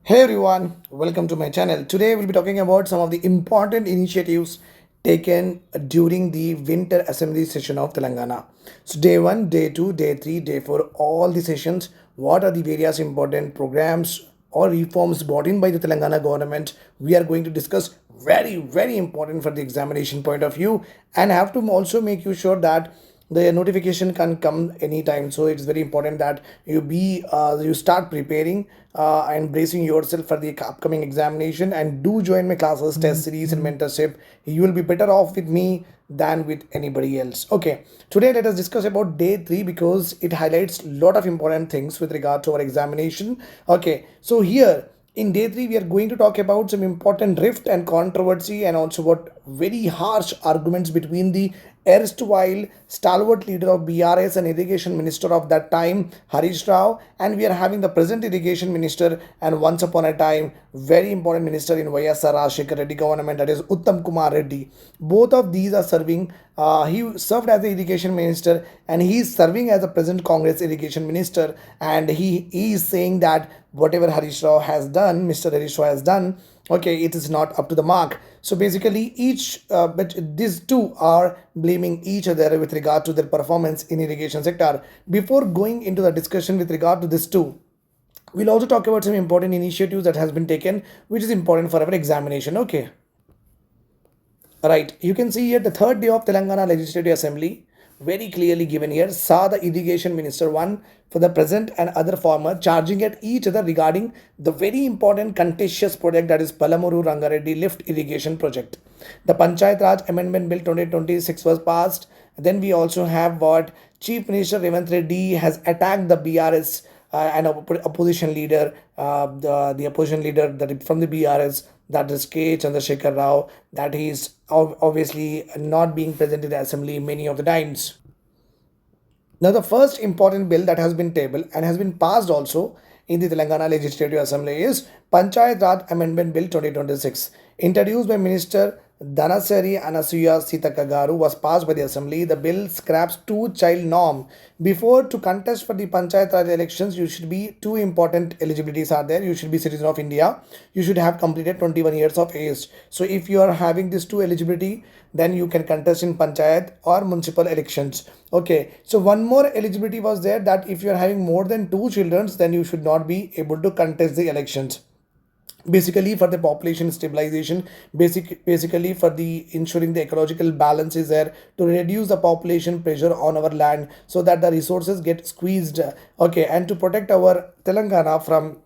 Hey everyone, welcome to my channel. Today we'll be talking about some of the important initiatives taken during the Winter Assembly Session of Telangana. So day 1, day 2, day 3, day 4, all the sessions, what are the various important programs or reforms brought in by the Telangana government. We are going to discuss very important for the examination point of view, and have to also make you sure that the notification can come anytime, so it's very important that you start preparing and bracing yourself for the upcoming examination, and do join my classes, test series and mentorship. You will be better off with me than with anybody else. Okay, today let us discuss about day 3 because it highlights a lot of important things with regard to our examination. Okay, so here in day 3 we are going to talk about some important rift and controversy, and also what very harsh arguments between the erstwhile stalwart leader of BRS and Irrigation Minister of that time, Harish Rao, and we are having the present Irrigation Minister and once upon a time very important minister in YSR Rajshekar Reddy government, that is Uttam Kumar Reddy. Both of these are serving. He served as the Irrigation Minister and he is serving as the present Congress Irrigation Minister, and he is saying that whatever Harish Rao has done, Mr. Harish Rao has done, okay, it is not up to the mark. So basically but these two are blaming each other with regard to their performance in irrigation sector. Before going into the discussion with regard to this two, we'll also talk about some important initiatives that has been taken, which is important for our examination. Okay, right, you can see here the third day of Telangana Legislative Assembly, very clearly given here, saw the Irrigation Minister, one for the present and other former, charging at each other regarding the very important contentious project, that is Palamuru Ranga Reddy lift irrigation project. The Panchayat Raj Amendment Bill 2026 was passed. Then we also have what Chief Minister Reddy has attacked the BRS and opposition leader, the opposition leader that from the BRS, that is K. Chandrasekhar Rao, that he is obviously not being present in the assembly many of the times. Now, the first important bill that has been tabled and has been passed also in the Telangana Legislative Assembly is Panchayat Raj Amendment Bill 2026, introduced by Minister Dhanasari Anasuya Sitaka Garu, was passed by the Assembly. The bill scraps two-child norm. Before to contest for the Panchayat Raj elections, you should be two important eligibilities are there. You should be citizen of India. You should have completed 21 years of age. So if you are having these two eligibility, then you can contest in Panchayat or municipal elections. Okay. So one more eligibility was there, that if you are having more than two children, then you should not be able to contest the elections, basically for the population stabilization, basically for the ensuring the ecological balance is there, to reduce the population pressure on our land so that the resources get squeezed. Okay, and to protect our Telangana from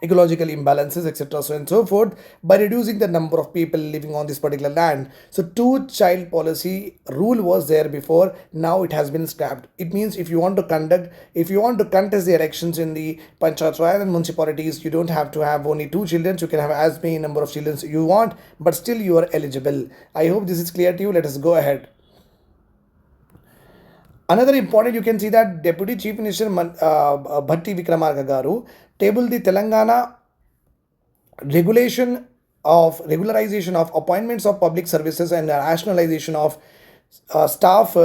ecological imbalances, etc., so and so forth, by reducing the number of people living on this particular land. So two child policy rule was there before, now it has been scrapped. It means if you want to contest the elections in the Panchayat Raj and municipalities, you don't have to have only two children, you can have as many number of children you want, but still you are eligible. I hope this is clear to you. Let us go ahead. Another important, you can see that Deputy Chief Minister Bhatti Vikramarka Garu tabled the Telangana regularization of appointments of public services and rationalization of staff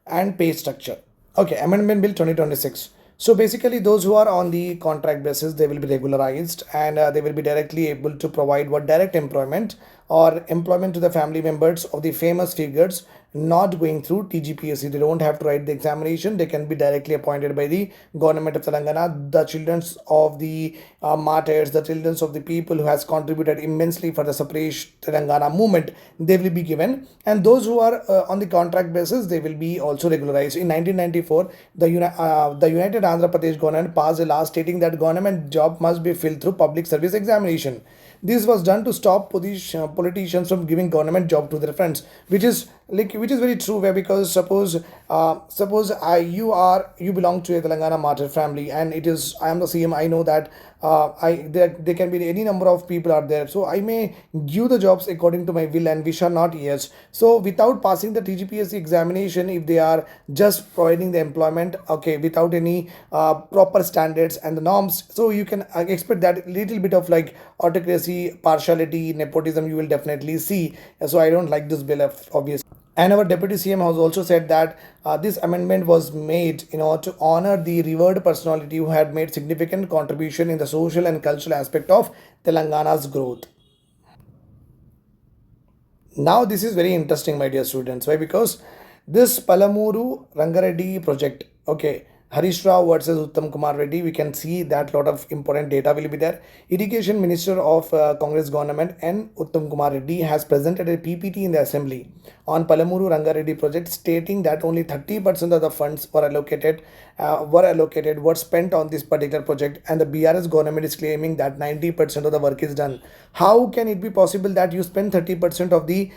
and pay structure. Okay, Amendment Bill 2026. So basically, those who are on the contract basis, they will be regularized, and they will be directly able to provide what direct employment or employment to the family members of the famous figures, not going through TGPSC. They don't have to write the examination. They can be directly appointed by the government of Telangana. The children of the martyrs, the children of the people who has contributed immensely for the separation Telangana movement, they will be given. And those who are on the contract basis, they will be also regularized. In 1994, the United Andhra Pradesh government passed a law stating that government job must be filled through public service examination. This was done to stop politicians from giving government job to their friends, which is very true. Where because suppose you belong to a Telangana martyr family, and it is I am the CM. I know that there can be any number of people out there, so I may give the jobs according to my will and wish or not. Yes. So without passing the TGPSC examination, if they are just providing the employment, okay, without any proper standards and the norms, so you can expect that little bit of like autocracy, partiality, nepotism, you will definitely see. So I don't like this bill, obviously. And our deputy CM has also said that this amendment was made in order to honor the revered personality who had made significant contribution in the social and cultural aspect of Telangana's growth. Now this is very interesting, my dear students. Why? Because this Palamuru Rangareddy project, okay, Harish Rao versus Uttam Kumar Reddy, we can see that lot of important data will be there. Irrigation Minister of Congress government and Uttam Kumar Reddy has presented a PPT in the assembly on Palamuru Rangareddy project, stating that only 30% of the funds were spent on this particular project, and the BRS government is claiming that 90% of the work is done. How can it be possible that you spend 30% of the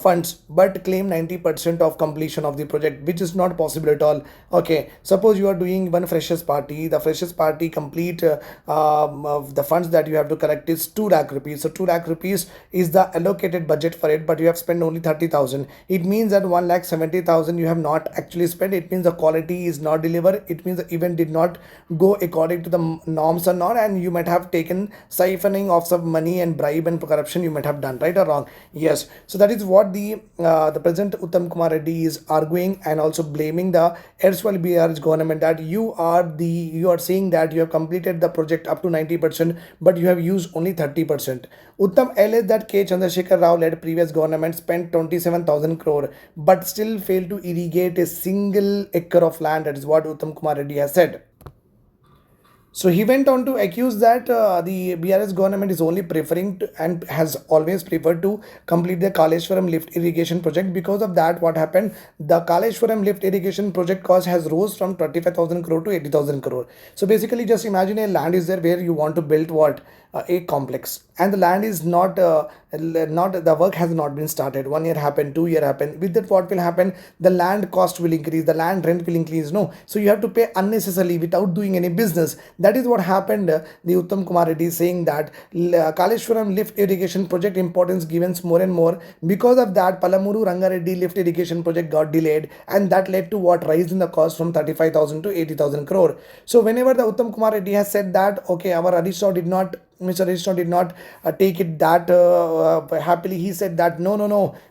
funds but claim 90% of completion of the project, which is not possible at all? Okay, suppose you are doing one freshers party, the freshers party complete of the funds that you have to collect is 2 lakh rupees. So 2 lakh rupees is the allocated budget for it, but you have spent only 30,000. It means that 1 lakh 70,000 you have not actually spent. It means the quality is not delivered. It means the event did not go according to the norms or not, and you might have taken siphoning of some money and bribe and corruption you might have done, right or wrong? Yes. So that is what the President Uttam Kumar Reddy is arguing, and also blaming the erstwhile BR's government that you are saying that you have completed the project up to 90%, but you have used only 30%. Uttam alleged that K. Chandrasekhar Rao led previous government spent 27,000 crore but still failed to irrigate a single acre of land. That is what Uttam Kumar Reddy has said. So he went on to accuse that the BRS government is only preferring to, and has always preferred to complete the Kaleshwaram lift irrigation project. Because of that, what happened? The Kaleshwaram lift irrigation project cost has rose from 25,000 crore to 80,000 crore. So basically, just imagine a land is there where you want to build what? A complex, and the land is not the work has not been started. 1 year happened, 2 year happened. With that, what will happen? The land cost will increase, the land rent will increase. No, so you have to pay unnecessarily without doing any business. That is what happened. The Uttam Kumar Reddy is saying that Kaleshwaram lift irrigation project importance given more and more. Because of that, Palamuru Rangareddy lift irrigation project got delayed, and that led to what? Rise in the cost from 35,000 to 80,000 crore. So whenever the Uttam Kumar Reddy has said that, okay, our Harish Rao did not Mr. Krishna did not take it that happily. He said that no,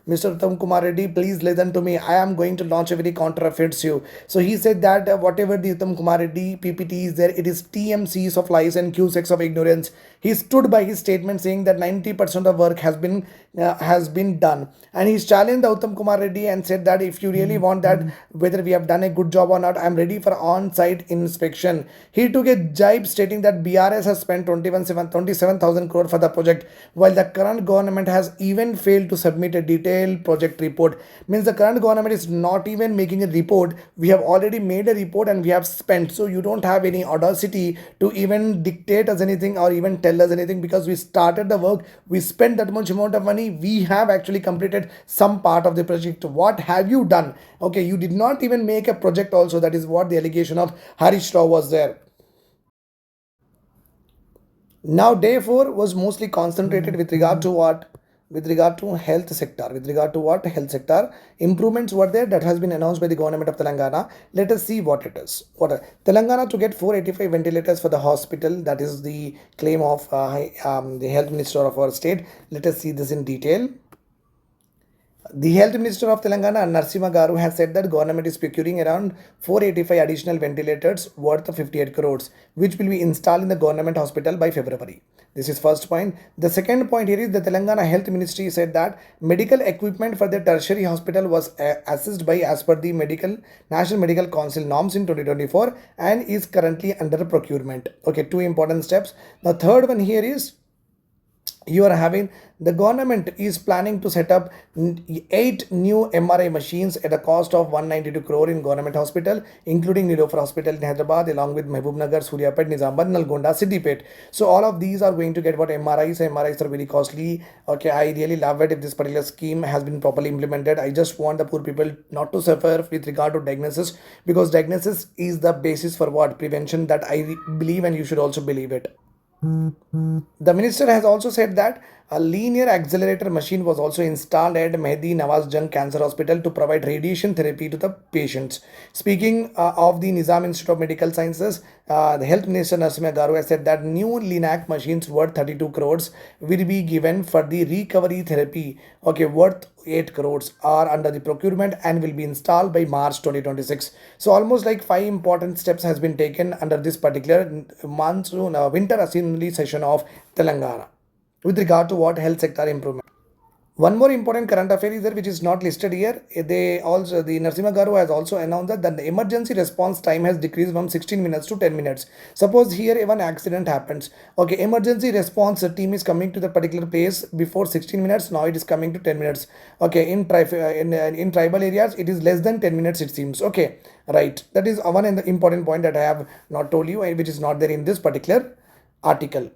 Mr. Uttam Kumar Reddy, please listen to me. I am going to launch a very counter-offensive. So he said that whatever the Uttam Kumar Reddy PPT is there, it is TMCs of lies and Q6 of ignorance. He stood by his statement saying that 90% of work has been done, and he's challenged the Uttam Kumar Reddy and said that if you really want that whether we have done a good job or not, I am ready for on-site inspection. He took a jibe stating that BRS has spent 27,000 crore for the project, while the current government has even failed to submit a detailed project report. Means the current government is not even making a report. We have already made a report and we have spent. So you don't have any audacity to even dictate us anything or even tell us anything, because we started the work, we spent that much amount of money, we have actually completed some part of the project. What have you done? Okay, you did not even make a project also. That is what the allegation of Harish Rao was there. Now, day 4 was mostly concentrated with regard to what? With regard to health sector. With regard to what? Health sector. Improvements were there that has been announced by the government of Telangana. Let us see what it is. Telangana to get 485 ventilators for the hospital. That is the claim of the health minister of our state. Let us see this in detail. The Health Minister of Telangana, Narasimha Garu, has said that government is procuring around 485 additional ventilators worth of 58 crores, which will be installed in the government hospital by February. This is first point. The second point here is the Telangana Health Ministry said that medical equipment for the tertiary hospital was assessed by as per the National Medical Council norms in 2024 and is currently under procurement. Okay, two important steps. The third one here is you are having the government is planning to set up 8 new MRI machines at a cost of 192 crore in government hospital, including Nilofer Hospital in Hyderabad, along with Mehbubnagar, Suryapet, Nizamabad, Nalgonda, Siddipet. So all of these are going to get what MRIs. MRIs are very costly. Okay, I really love it if this particular scheme has been properly implemented. I just want the poor people not to suffer with regard to diagnosis, because diagnosis is the basis for what? Prevention. That I believe, and you should also believe it. The minister has also said that a linear accelerator machine was also installed at Mehdi Nawaz Jung Cancer Hospital to provide radiation therapy to the patients. Speaking of the Nizam Institute of Medical Sciences, the Health Minister Narasimha Garu has said that new LINAC machines worth 32 crores will be given for the recovery therapy. Okay, worth 8 crores are under the procurement and will be installed by March 2026. So almost like 5 important steps has been taken under this particular monsoon winter assembly session of Telangana with regard to what health sector improvement. One more important current affair is there which is not listed here. They also, the Narasimha Garu has also announced that the emergency response time has decreased from 16 minutes to 10 minutes. Suppose here one accident happens. Okay, emergency response team is coming to the particular place before 16 minutes. Now it is coming to 10 minutes. Okay, in tribal areas it is less than 10 minutes it seems. Okay, right. That is one important point that I have not told you, which is not there in this particular article.